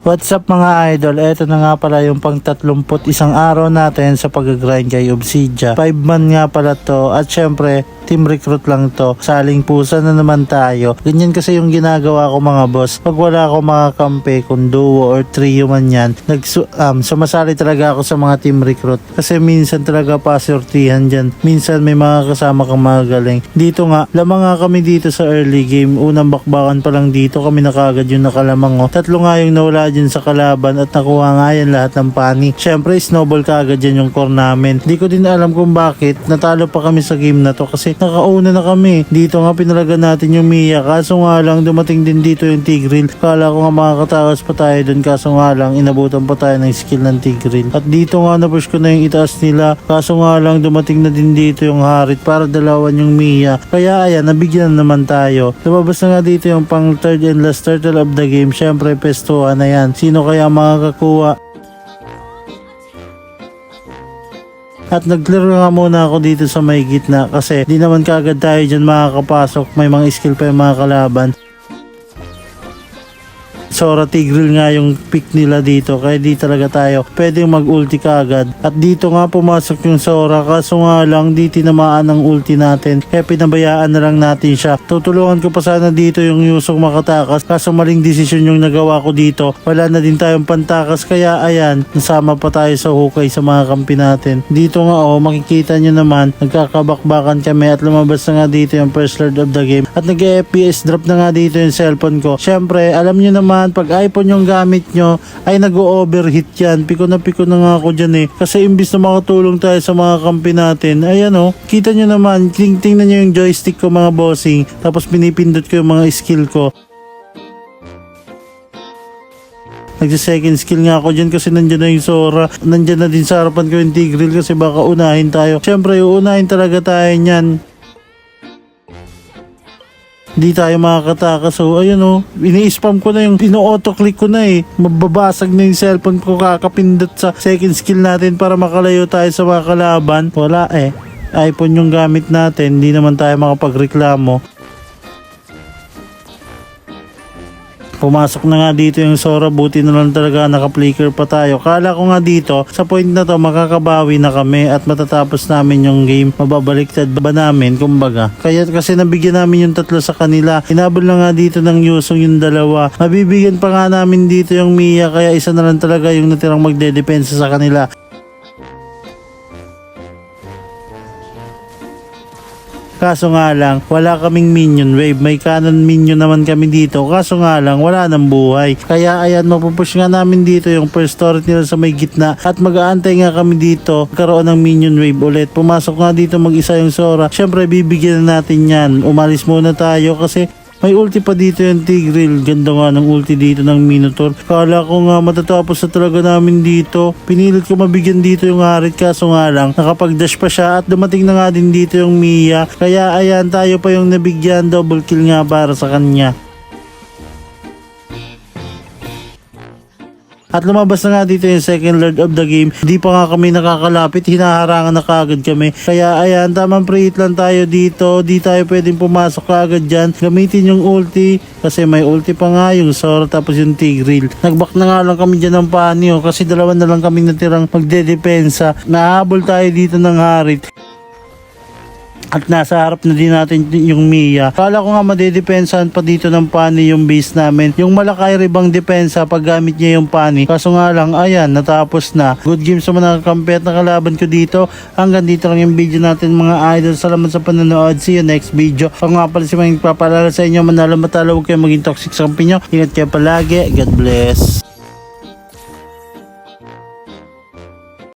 What's up mga idol, eto na nga pala yung pang 31 araw natin sa pag-grind kay Obsidia. 5 man nga pala to at syempre team recruit lang to. Saling pusa na naman tayo. Ganyan kasi yung ginagawa ko mga boss. Pag wala ako mga kampe, kung duo or trio man yan, sumasali talaga ako sa mga team recruit. Kasi minsan talaga pasortihan dyan. Minsan may mga kasama kang magaling. Dito nga, lamang nga kami dito sa early game. Unang bakbakan pa lang dito kami na kagad yung nakalamang. Tatlo nga yung nawala dyan sa kalaban at nakuha nga yan lahat ng pani. Syempre snowball kaagad yan yung core namin. Di ko din alam kung bakit natalo pa kami sa game na to kasi nakauna na kami. Dito nga pinalaga natin yung Mia, kaso nga lang dumating din dito yung Tigreal. Kala ko nga makakatakas pa tayo dun, kaso nga lang inabutan pa tayo ng skill ng Tigreal. At dito nga napush ko na yung itaas nila, kaso nga lang dumating na din dito yung Harit para dalawan yung Mia. Kaya ayan, nabigyan na naman tayo. Lumabas na nga dito yung pang third and last turtle of the game. Syempre pestuhan na yan. Sino kaya makakakuha? At nag-clear nga muna ako dito sa may gitna kasi di naman kaagad tayo dyan makakapasok. May mga skill pa yung mga kalaban. Sora Tigreal nga yung pick nila dito, kaya di talaga tayo pwedeng mag-ulti kaagad. At dito nga pumasok yung Sora, kaso nga lang di tinamaan ang ulti natin, kaya pinabayaan na lang natin siya. Tutulungan ko pa sana dito yung Yusong makatakas, kaso maling desisyon yung nagawa ko dito. Wala na din tayong pantakas, kaya ayan, nasama pa tayo sa hukay sa mga kampi natin. Dito nga makikita nyo naman, nagkakabakbakan kami at lumabas na nga dito yung first lord of the game. At nag-FPS drop na nga dito yung cellphone ko. Syempre, alam nyo naman, pag iPhone yung gamit nyo ay nag-overheat yan. Piko na nga ako dyan kasi imbis na makatulong tayo sa mga kampi natin, ayan kita nyo naman, tingnan nyo yung joystick ko mga bossing, tapos pinipindot ko yung mga skill ko. Nagsa-second skill nga ako dyan kasi nandyan na yung Sora. Nandyan na din sa harapan ko yung Tigreal kasi baka unahin tayo. Syempre uunahin talaga tayo nyan. Di tayo makakatakas. So ayun ini-spam ko na yung ino-auto-click ko na mababasag na yung cellphone ko kakapindot sa second skill natin para makalayo tayo sa mga kalaban. Wala iPhone yung gamit natin, di naman tayo makapagreklamo. Pumasok na nga dito yung Sora, buti na lang talaga naka-flicker pa tayo. Kala ko nga dito, sa point na to makakabawi na kami at matatapos namin yung game. Mababaliktad ba namin, kumbaga. Kaya kasi nabigyan namin yung tatlo sa kanila. Inabol na nga dito ng Yusong yung dalawa. Mabibigyan pa nga namin dito yung Mia, kaya isa na lang talaga yung natirang magdedepensa sa kanila. Kaso nga lang, wala kaming minion wave. May cannon minion naman kami dito. Kaso nga lang, wala nang buhay. Kaya ayan, mapupush nga namin dito yung first turret nila sa may gitna. At mag-aantay nga kami dito, karoon ng minion wave ulit. Pumasok nga dito mag-isa yung Sora. Syempre, bibigyan na natin yan. Umalis muna tayo kasi may ulti pa dito yung Tigreal. Ganda nga ng ulti dito ng Minotaur. Kala ko nga matatapos na talaga namin dito. Pinilit ko mabigyan dito yung Harit, kaso nga lang nakapag-dash pa siya at dumating na nga din dito yung Mia. Kaya ayan, tayo pa yung nabigyan. Double kill nga para sa kanya. At lumabas na nga dito yung second lord of the game. Di pa nga kami nakakalapit, hinaharangan na kagad kami. Kaya ayan, tamang pre-hit lang tayo dito. Di tayo pwedeng pumasok kagad dyan. Gamitin yung ulti kasi may ulti pa nga yung Sora tapos yung Tigreal. Nagback na nga lang kami dyan ng panyo kasi dalawa na lang kami natirang magdedepensa. Nahabol tayo dito ng Harit. At nasa harap na din natin yung Mia. Kala ko nga madedepensahan pa dito ng pani yung base namin. Yung Malakay ribang depensa pag gamit niya yung pani. Kaso nga lang, ayan, natapos na. Good game sa mga kampi at nakalaban ko dito. Hanggang dito lang yung video natin mga idol. Salamat sa panonood. See you next video. Kung nga pala si mga nagpapalala sa inyo, manalo matalo, huwag kayo maging toxic sa kampi nyo. Ingat kayo palagi. God bless.